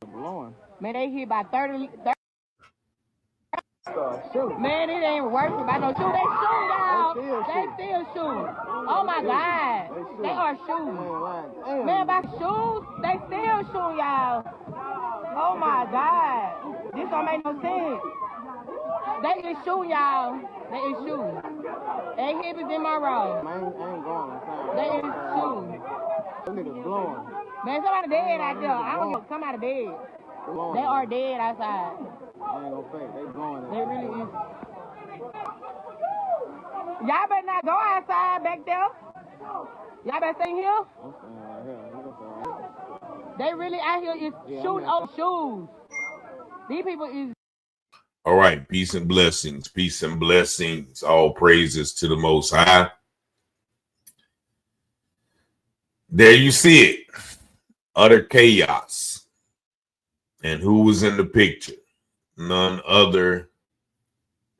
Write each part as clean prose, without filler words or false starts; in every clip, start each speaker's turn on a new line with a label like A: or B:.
A: Blowing.
B: Man, they hit by 30.
A: Shoot.
B: Man, it ain't working by no shoot. They shoot, y'all. They still shoot. Oh my God. They are shooting. Man, by shoes, they still shoot, y'all. Oh my God. This don't make no sense. They is shooting, y'all. They is shooting. They hippies in Monroe.
A: Man, I ain't going inside.
B: They is shooting.
A: Them niggas blowing.
B: Man, somebody dead out there. I don't know. Somebody dead. They are dead outside.
A: I ain't gonna fake. They blowing.
B: They really is. Y'all better not go outside back there. Y'all better stay here.
A: I'm staying right here. You gonna stay right here.
B: They really out here is shooting up shoes. These people is.
C: All right, peace and blessings. Peace and blessings. All praises to the Most High. There you see it. Utter chaos. And who was in the picture? None other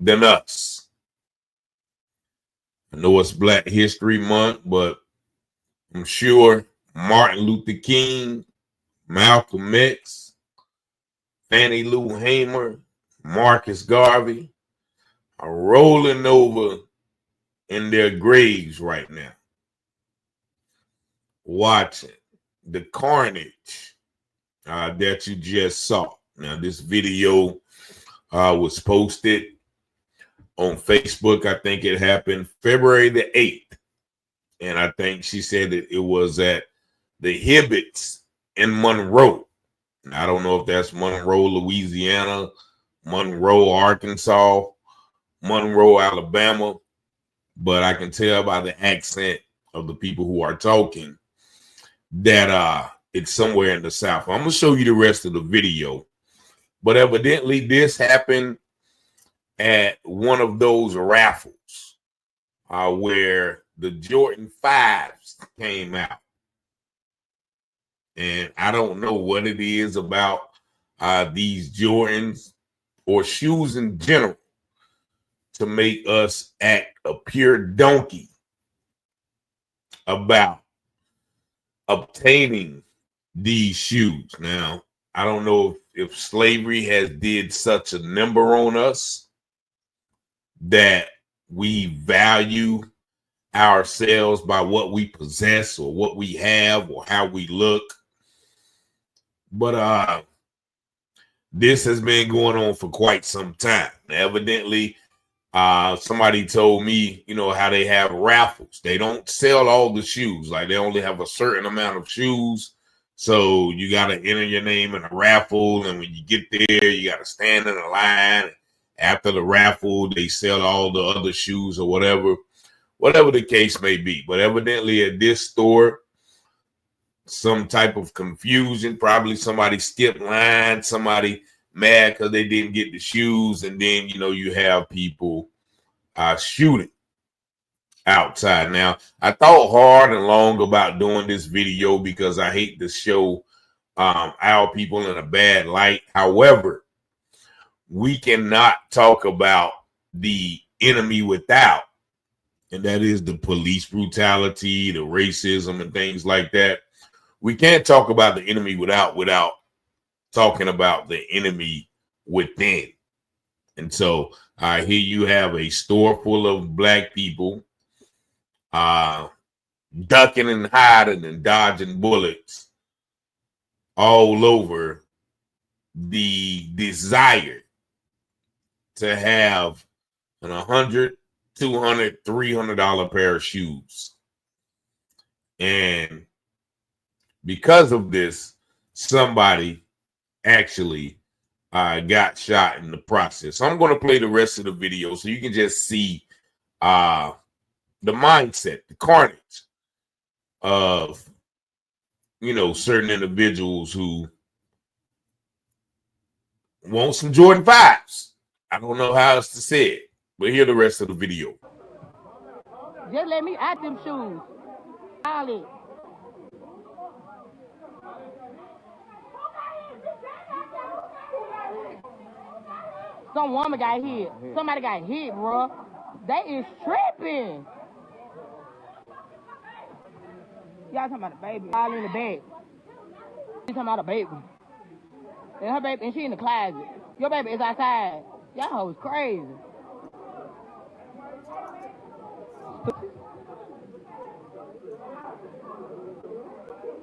C: than us. I know it's Black History Month, but I'm sure Martin Luther King, Malcolm X, Fannie Lou Hamer, Marcus Garvey are rolling over in their graves right now, watching the carnage that you just saw. Now, this video was posted on Facebook. I think it happened February the 8th. And I think she said that it was at the Hibbets in Monroe. I don't know if that's Monroe, Louisiana, Monroe, Arkansas, Monroe, Alabama, but I can tell by the accent of the people who are talking that it's somewhere in the South. I'm going to show you the rest of the video, but evidently this happened at one of those raffles where the Jordan 5's came out. And I don't know what it is about these Jordans or shoes in general to make us act a pure donkey about obtaining these shoes. Now, I don't know if slavery has did such a number on us that we value ourselves by what we possess or what we have or how we look. But this has been going on for quite some time. Evidently, somebody told me, you know, how they have raffles. They don't sell all the shoes. Like, they only have a certain amount of shoes. So you got to enter your name in a raffle. And when you get there, you got to stand in a line. After the raffle, they sell all the other shoes or whatever the case may be. But evidently at this store, some type of confusion, probably somebody skipped line, somebody mad because they didn't get the shoes, and then, you know, you have people shooting outside. Now, I thought hard and long about doing this video because I hate to show our people in a bad light. However, we cannot talk about the enemy without, and that is the police brutality, the racism, and things like that. We can't talk about the enemy without talking about the enemy within. And so here you have a store full of black people ducking and hiding and dodging bullets all over the desire to have an $100, $200, $300 pair of shoes. And because of this, somebody actually got shot in the process. So I'm going to play the rest of the video so you can just see the mindset, the carnage of, you know, certain individuals who want some Jordan 5's. I don't know how else to say it, but hear the rest of the video.
B: Just let me at them shoes. Ollie. Some woman got hit. Somebody got hit, bro. They is tripping. Y'all talking about the baby. All in the bed. You talking about the baby. And her baby, and she in the closet. Your baby is outside. Y'all hoes crazy.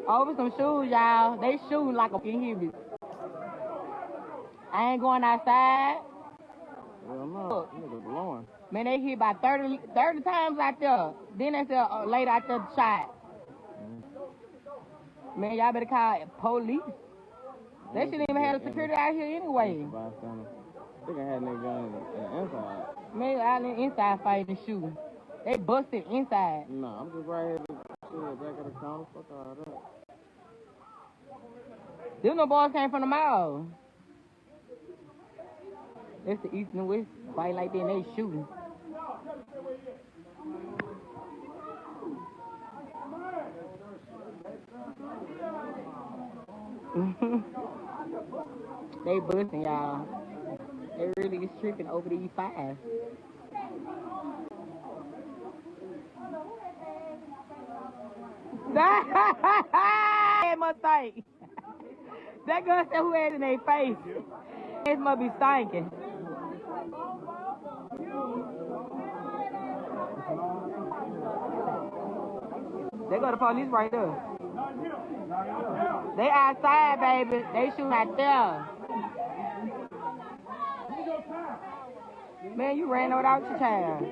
B: Over some shoes, y'all. They shooting like a inhibit. I ain't going outside.
A: Hell no, nigga blowing.
B: Man, they hit about 30 times out there. Then they said later out there shot. Man, y'all better call police. They shouldn't even have security out here anyway.
A: They can have niggas gun in the inside.
B: Man, out in the inside fighting and shooting. They busted inside.
A: No, I'm just right here to shit back of the counter. Fuck all that.
B: Them no boys came from the mall. That's the East and West fight like that and they shooting. They busting, y'all. They really is tripping over the E5. That must stink. That girl said who had in their face. It must be stinking. They go to police right there. They outside, baby. They shoot out there. Man, you ran without your child.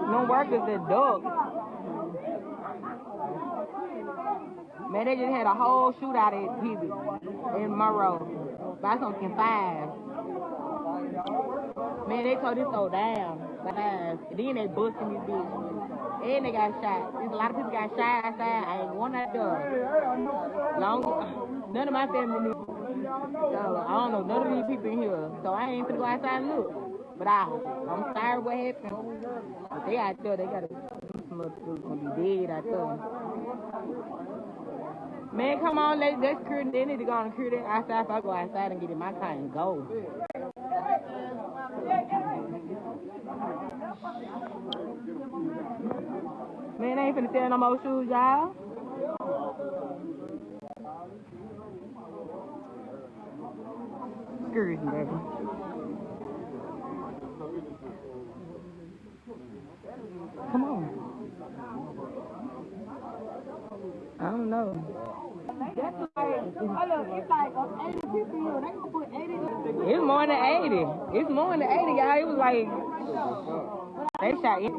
B: No workers that duck. Man, they just had a whole shootout at Phoebe in Monroe by some 5's. Man, they tore this so down. And then they busting this bitch. And they got shot. There's a lot of people got shot outside. I ain't going out there. None of my family knew. So, I don't know none of these people in here. So I ain't finna go outside and look. But I'm sorry what happened. But they out there, they gotta some motherfuckers gonna be dead out there. Man, come on, let's security. They need to go on security outside if I go outside and get in my car and go. Man, I ain't finna sell no more shoes, y'all. Excuse me, baby. Come on. I don't know. That's like, it's like 80 people here. They gonna put 80. It's more than 80. It's more than 80, y'all. It was like, they shot it.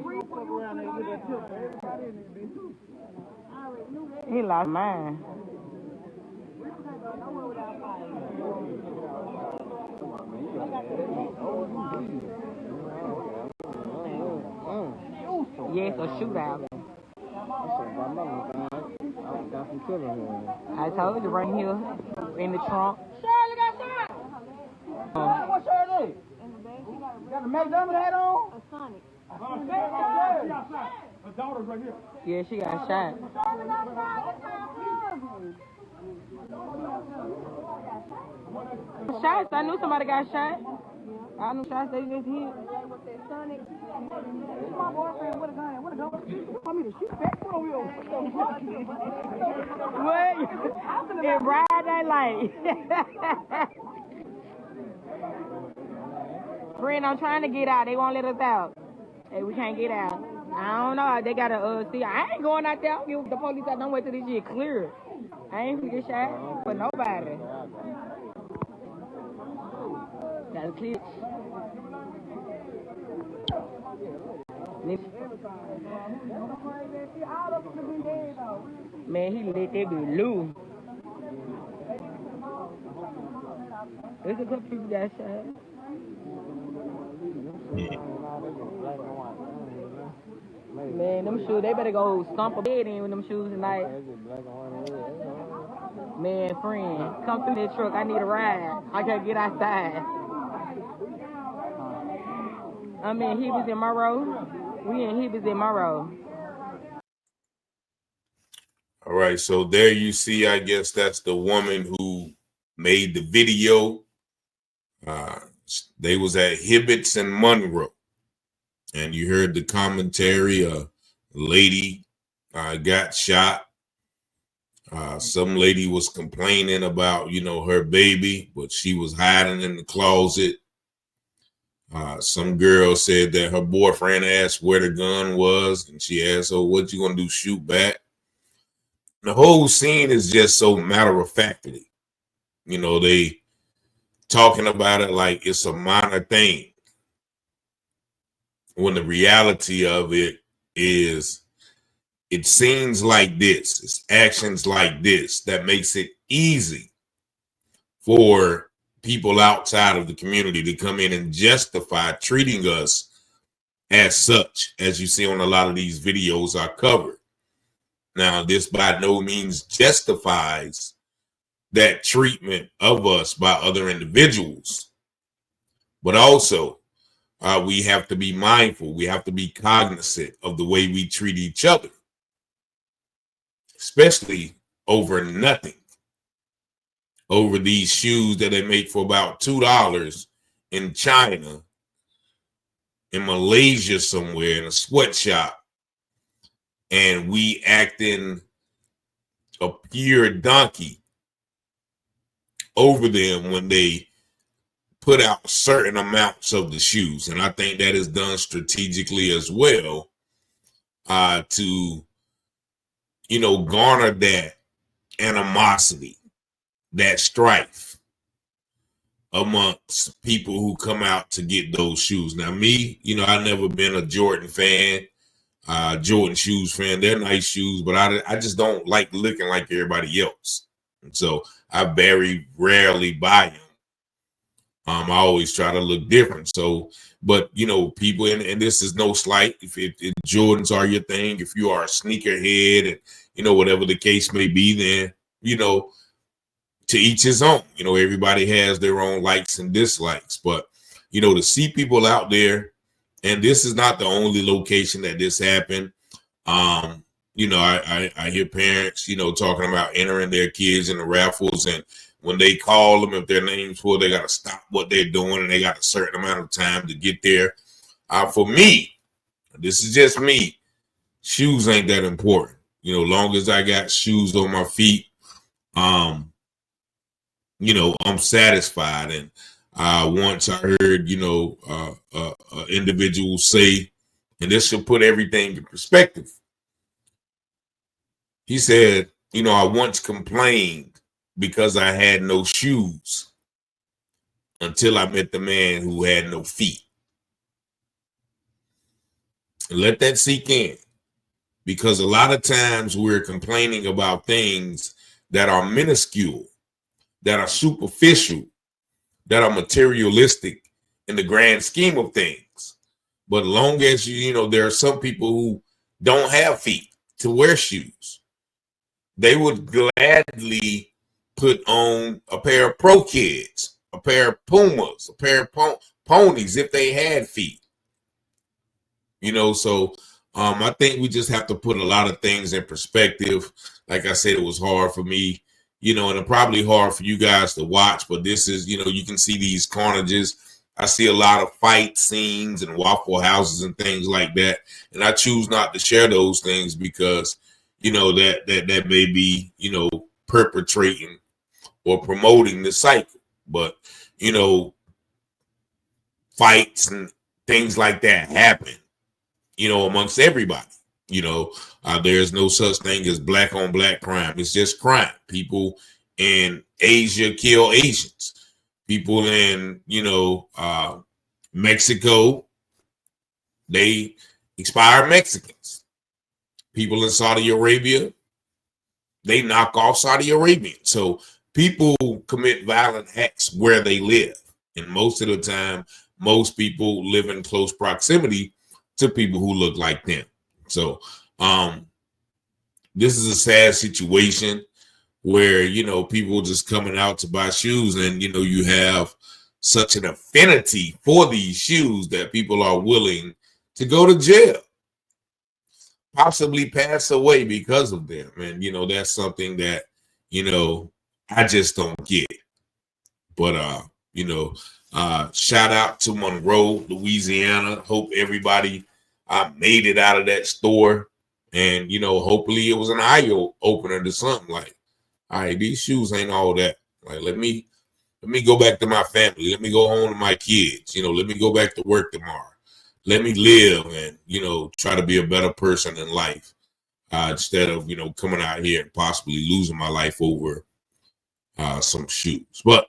B: He lost mine. Yes, a shootout. I told you right here in the trunk. Shirley got shot. What Shirley? Got the McDonald's hat on? A Sonic. Her daughter's right here. Yeah, she got shot. Shots, I knew somebody got shot. I knew shots they just hit. My boyfriend with a gun. What a gun? You want me to shoot back? What are we on? What? In broad daylight. Friend, I'm trying to get out. They won't let us out. Hey, we can't get out. I don't know. They gotta see. I ain't going out there. The police out. Don't wait till this shit clear. I ain't gonna get shot for nobody. Gotta clear. Man, he let that be loose. There's a couple people got shot. Man, them shoes, they better go stomp a bed in with them shoes tonight. Man, friend, come through that truck. I need a ride. I gotta get outside. I'm in Hibby's in Monroe. We in Hibby's in Monroe.
C: All right, so there you see, I guess that's the woman who made the video. They was at Hibbett's in Monroe. And you heard the commentary. A lady got shot. Some lady was complaining about, her baby, but she was hiding in the closet. Some girl said that her boyfriend asked where the gun was, and she asked, "Oh, what you gonna do? Shoot back?" The whole scene is just so matter of factly. They talking about it like it's a minor thing, when the reality of it is, it seems like this, it's actions like this that makes it easy for people outside of the community to come in and justify treating us as such, as you see on a lot of these videos I covered. Now, this by no means justifies that treatment of us by other individuals, but also we have to be mindful. We have to be cognizant of the way we treat each other, especially over nothing. Over these shoes that they make for about $2 in China, in Malaysia somewhere, in a sweatshop, and we acting a pure donkey over them when they put out certain amounts of the shoes. And I think that is done strategically as well, to, garner that animosity, that strife amongst people who come out to get those shoes. Now, me, I've never been a Jordan fan, Jordan shoes fan. They're nice shoes, but I just don't like looking like everybody else. And so I very rarely buy them. I always try to look different. So, but people, and this is no slight, if Jordans are your thing, if you are a sneakerhead, and whatever the case may be, then to each his own. Everybody has their own likes and dislikes, but to see people out there, and this is not the only location that this happened. I hear parents, talking about entering their kids in the raffles, and when they call them, if their name's full, they got to stop what they're doing, and they got a certain amount of time to get there. For me, this is just me, shoes ain't that important. Long as I got shoes on my feet, I'm satisfied. And once I heard, individual say, and this should put everything in perspective. He said, I once complained because I had no shoes until I met the man who had no feet. And let that sink in, because a lot of times we're complaining about things that are minuscule, that are superficial, that are materialistic in the grand scheme of things. But long as there are some people who don't have feet to wear shoes, they would gladly put on a pair of Pro Kids, a pair of Pumas, a pair of ponies if they had feet. So I think we just have to put a lot of things in perspective. Like I said, it was hard for me, and it's probably hard for you guys to watch, but this is, you can see these carnages. I see a lot of fight scenes and Waffle Houses and things like that. And I choose not to share those things because, that may be, perpetrating or promoting the cycle. But, fights and things like that happen, amongst everybody. There's no such thing as black on black crime. It's just crime. People in Asia kill Asians. People in, Mexico, they expire Mexicans. People in Saudi Arabia, they knock off Saudi Arabians. So people commit violent acts where they live. And most of the time, most people live in close proximity to people who look like them. So this is a sad situation where, people just coming out to buy shoes, and, you have such an affinity for these shoes that people are willing to go to jail, possibly pass away because of them. And, that's something that, I just don't get. But, Shout out to Monroe, Louisiana. Hope everybody made it out of that store. And, you know, hopefully it was an eye opener to something like, all right, these shoes ain't all that. Like, let me go back to my family. Let me go home to my kids. You know, let me go back to work tomorrow. Let me live and, you know, try to be a better person in life instead of, you know, coming out here and possibly losing my life over some shoes. But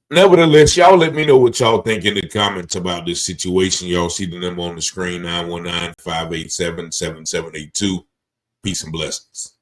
C: nevertheless, y'all let me know what y'all think in the comments about this situation. Y'all see the number on the screen, 919-587-7782. Peace and blessings.